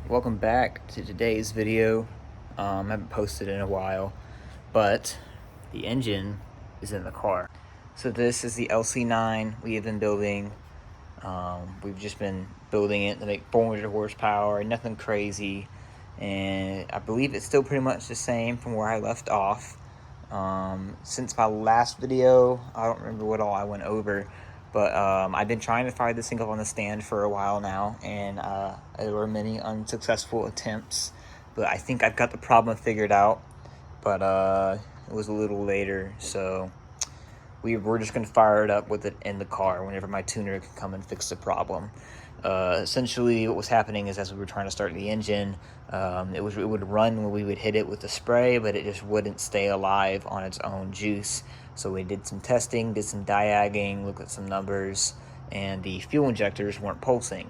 Welcome back to today's video. I haven't posted in a while, but the engine is in the car. So this is the LC9 we have been building. We've just been building it to make 400 horsepower, nothing crazy. And I believe it's still pretty much the same from where I left off. Since my last video, I don't remember what all I went over, but I've been trying to fire this thing up on the stand for a while now, and there were many unsuccessful attempts, but I think I've got the problem figured out. But it was a little later, so we're just going to fire it up with it in the car whenever my tuner can come and fix the problem. Essentially what was happening is, as we were trying to start the engine, it would run when we would hit it with the spray, but it just wouldn't stay alive on its own juice. So we did some testing, did some diagging, looked at some numbers, and the fuel injectors weren't pulsing.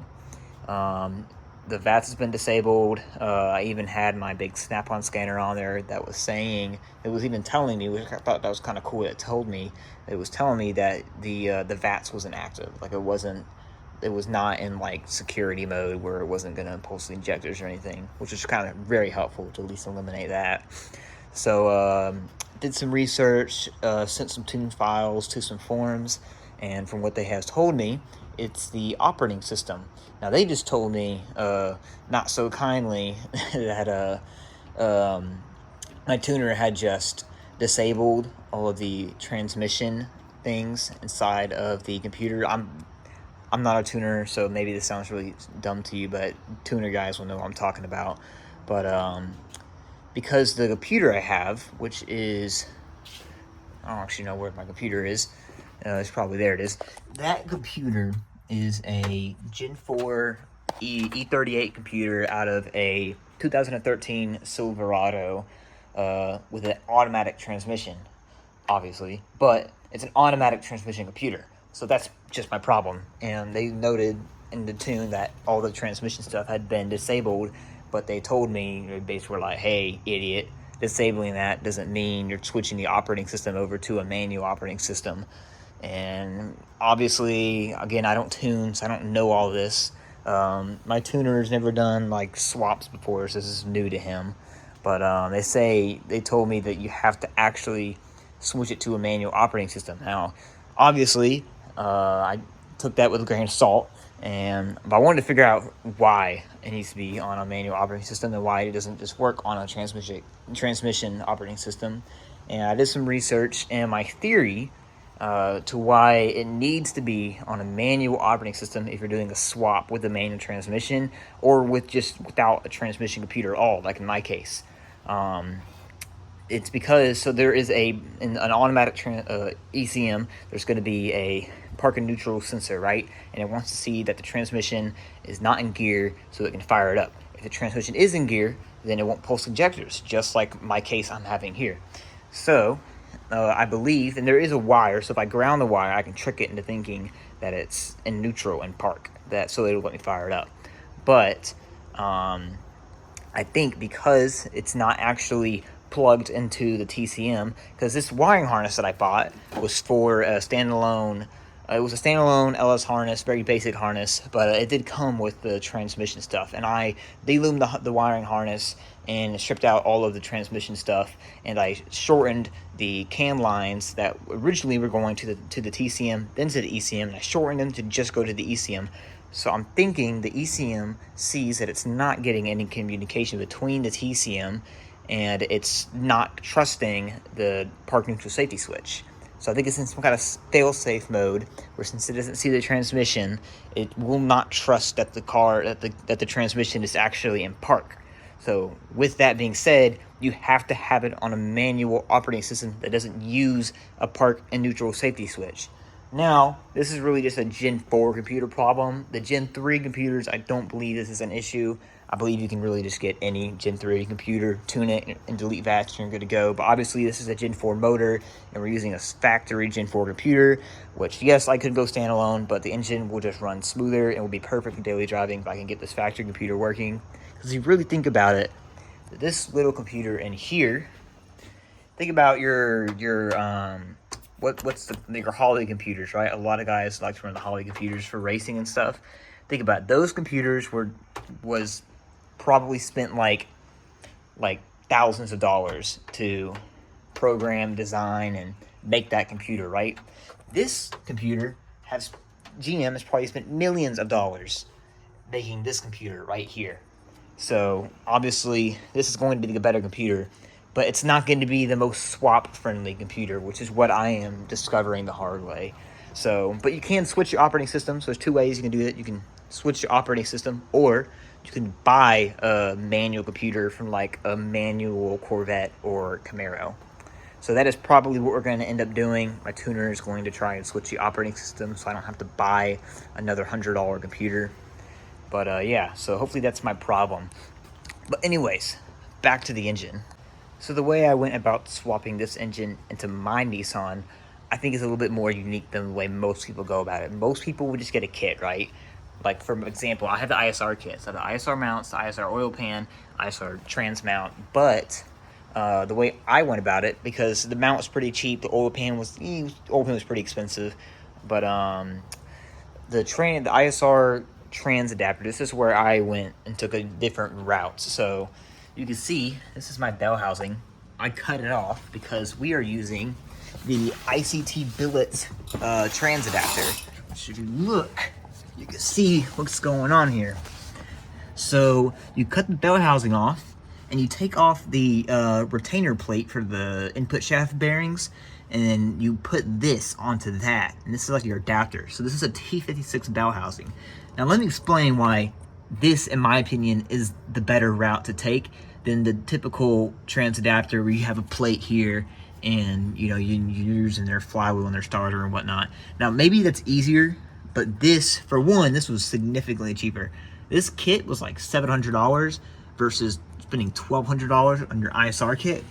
The VATS has been disabled. I even had my big snap-on scanner on there that was saying, it was even telling me, which I thought that was kind of cool, it told me, it was telling me that the VATS wasn't active. Like it was not in like security mode where it wasn't going to pulse the injectors or anything, which was kind of very helpful to at least eliminate that. So did some research, sent some tune files to some forums, and from what they have told me, it's the operating system. Now they just told me, not so kindly, that my tuner had just disabled all of the transmission things inside of the computer. I'm not a tuner, so maybe this sounds really dumb to you, but tuner guys will know what I'm talking about. But because the computer I have, which is, I don't actually know where my computer is. It's probably there. It is. That computer is a Gen 4 E38 computer out of a 2013 Silverado with an automatic transmission, obviously, but it's an automatic transmission computer. So that's just my problem. And they noted in the tune that all the transmission stuff had been disabled, but they told me, they basically were like, hey, idiot, disabling that doesn't mean you're switching the operating system over to a manual operating system. And obviously, again, I don't tune, so I don't know all this. My tuner's never done like swaps before, so this is new to him. But they told me that you have to actually switch it to a manual operating system. Now, obviously, I took that with a grain of salt, but I wanted to figure out why it needs to be on a manual operating system and why it doesn't just work on a transmission operating system. And I did some research, and my theory to why it needs to be on a manual operating system if you're doing a swap with a manual transmission, or without a transmission computer at all, like in my case. It's because, so there is an automatic ECM, there's going to be a park and neutral sensor, right? And it wants to see that the transmission is not in gear so it can fire it up. If the transmission is in gear, then it won't pulse injectors, just like my case I'm having here. So I believe, and there is a wire, so if I ground the wire, I can trick it into thinking that it's in neutral and park, so it'll let me fire it up. But I think because it's not actually plugged into the TCM, because this wiring harness that I bought was for a standalone, it was a standalone LS harness, very basic harness, but it did come with the transmission stuff. And I deloomed the wiring harness and stripped out all of the transmission stuff, and I shortened the cam lines that originally were going to the TCM, then to the ECM, and I shortened them to just go to the ECM. So I'm thinking the ECM sees that it's not getting any communication between the TCM, and it's not trusting the park neutral safety switch. So I think it's in some kind of fail-safe mode, where since it doesn't see the transmission, it will not trust that the transmission is actually in park. So with that being said, you have to have it on a manual operating system that doesn't use a park and neutral safety switch. Now, this is really just a Gen 4 computer problem. The Gen 3 computers, I don't believe this is an issue. I believe you can really just get any Gen 3 computer, tune it, and delete VATS, and you're good to go. But obviously, this is a Gen 4 motor, and we're using a factory Gen 4 computer, which, yes, I could go standalone, but the engine will just run smoother and will be perfect for daily driving if I can get this factory computer working. Because if you really think about it, this little computer in here, think about your your Holly computers, right? A lot of guys like to run the Holly computers for racing and stuff. Think about it. Those computers was probably spent like thousands of dollars to program, design, and make that computer, right? This computer GM has probably spent millions of dollars making this computer right here. So obviously this is going to be the better computer, but it's not going to be the most swap friendly computer, which is what I am discovering the hard way. So, but you can switch your operating system. So there's two ways you can do it. You can switch your operating system, or you can buy a manual computer from like a manual Corvette or Camaro. So that is probably what we're going to end up doing. My tuner is going to try and switch the operating system so I don't have to buy another $100 computer. But yeah, so hopefully that's my problem. But anyways, back to the engine. So the way I went about swapping this engine into my Nissan, I think is a little bit more unique than the way most people go about it. Most people would just get a kit, right? Like, for example, I have the ISR kit. So the ISR mounts, the ISR oil pan, ISR trans mount. But the way I went about it, because the mount was pretty cheap, the oil pan was pretty expensive. But the ISR trans adapter, this is where I went and took a different route. So you can see this is my bell housing. I cut it off because we are using the ICT billet trans adapter, which if you look, you can see what's going on here. So you cut the bell housing off and you take off the retainer plate for the input shaft bearings, and then you put this onto that, and this is like your adapter. So this is a T56 bell housing. Now let me explain why this, in my opinion, is the better route to take than the typical trans adapter where you have a plate here and you're using their flywheel and their starter and whatnot. Now maybe that's easier, but this, for one, this was significantly cheaper. This kit was like $700 versus spending $1,200 on your ISR kit.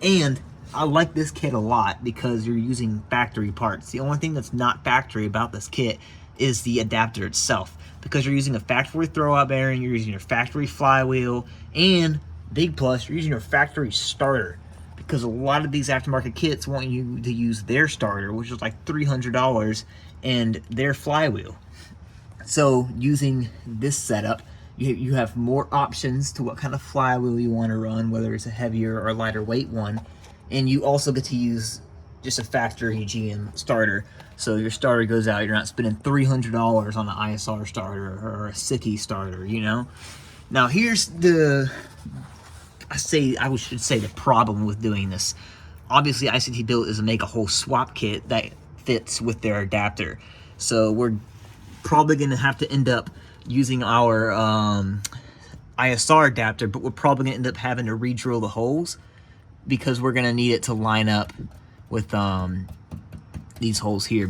And I like this kit a lot because you're using factory parts. The only thing that's not factory about this kit is the adapter itself, because you're using a factory throwout bearing, you're using your factory flywheel, and big plus, you're using your factory starter, because a lot of these aftermarket kits want you to use their starter, which is like $300, and their flywheel. So using this setup, you have more options to what kind of flywheel you want to run, whether it's a heavier or lighter weight one, and you also get to use just a factory GM starter. So your starter goes out, you're not spending $300 on an ISR starter or a Siki starter, Now here's I should say the problem with doing this. Obviously ICT Built is to make a whole swap kit that fits with their adapter. So we're probably gonna have to end up using our ISR adapter, but we're probably gonna end up having to re-drill the holes because we're gonna need it to line up with these holes here.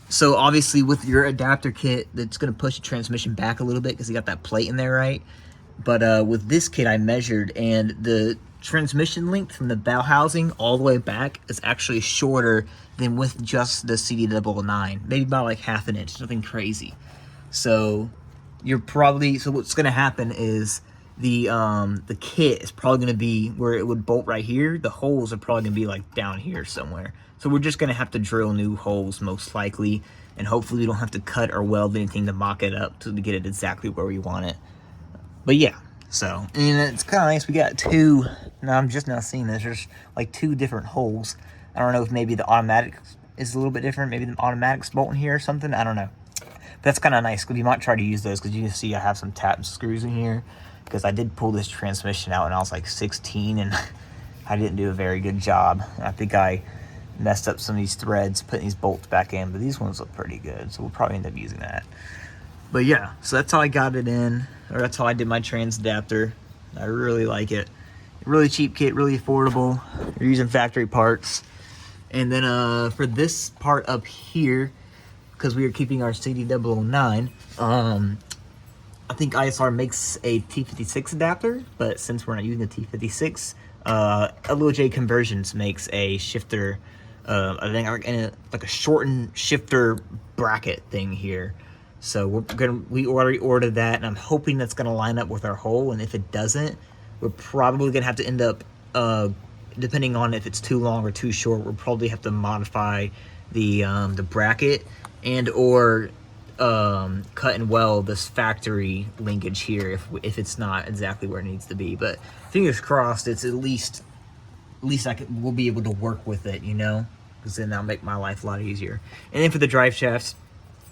So obviously with your adapter kit, that's gonna push the transmission back a little bit because you got that plate in there, right? But with this kit I measured, and the transmission length from the bell housing all the way back is actually shorter than with just the CD009, maybe about like half an inch, nothing crazy. So what's gonna happen is the kit is probably gonna be where it would bolt right here. The holes are probably gonna be like down here somewhere. So we're just gonna have to drill new holes most likely, and hopefully we don't have to cut or weld anything to mock it up to get it exactly where we want it. But yeah, so, and it's kind of nice. We got two, now I'm just now seeing this, there's like two different holes. I don't know if maybe the automatic is a little bit different. Maybe the automatic's bolting here or something. I don't know. But that's kind of nice, because you might try to use those, because you can see I have some tap screws in here, because I did pull this transmission out when I was like 16, and I didn't do a very good job. I think I messed up some of these threads putting these bolts back in, but these ones look pretty good, so we'll probably end up using that. But yeah, so that's how I got it in, or that's how I did my trans adapter. I really like it. Really cheap kit, really affordable. You're using factory parts. And then for this part up here, because we are keeping our CD009, I think ISR makes a T56 adapter, but since we're not using the T56, LOJ Conversions makes a shifter, I think like a shortened shifter bracket thing here. So we already ordered that, and I'm hoping that's gonna line up with our hole. And if it doesn't, we're probably gonna have to end up, depending on if it's too long or too short, we'll probably have to modify the bracket and or cut and weld this factory linkage here if it's not exactly where it needs to be. But fingers crossed, it's at least we'll be able to work with it, you know, because then that'll make my life a lot easier. And then for the drive shafts,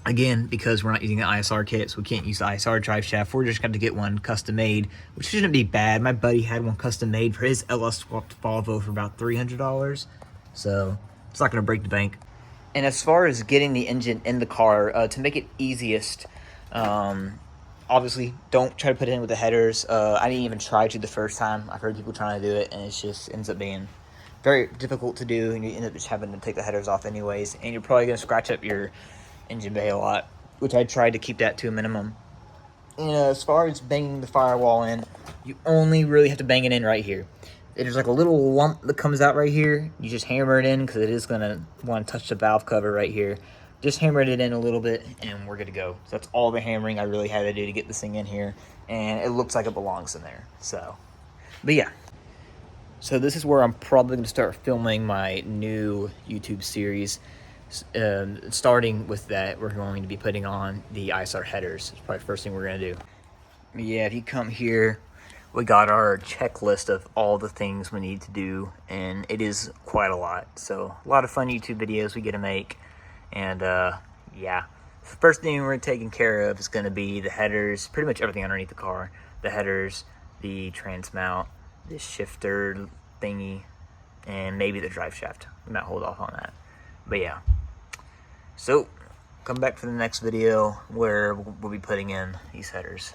again, because we're not using the ISR kit, so we can't use the ISR drive shaft, we're just going to get one custom made, which shouldn't be bad. My buddy had one custom made for his LS swapped Volvo for about $300, so it's not going to break the bank. And as far as getting the engine in the car, to make it easiest, obviously don't try to put it in with the headers. I didn't even try to the first time. I've heard people trying to do it, and it just ends up being very difficult to do, and you end up just having to take the headers off anyways, and you're probably going to scratch up your engine bay a lot, which I tried to keep that to a minimum. And as far as banging the firewall in, you only really have to bang it in right here. There's like a little lump that comes out right here. You just hammer it in because it is going to want to touch the valve cover right here. Just hammer it in a little bit and we're good to go. So that's all the hammering I really had to do to get this thing in here. And it looks like it belongs in there. So, but yeah. So this is where I'm probably going to start filming my new YouTube series. Starting with that, we're going to be putting on the ISR headers. It's probably the first thing we're going to do. Yeah, if you come here, we got our checklist of all the things we need to do, and it is quite a lot. So a lot of fun YouTube videos we get to make, and yeah. The first thing we're taking care of is going to be the headers, pretty much everything underneath the car. The headers, the trans mount, the shifter thingy, and maybe the drive shaft. We might hold off on that. But yeah. So come back for the next video where we'll be putting in these headers.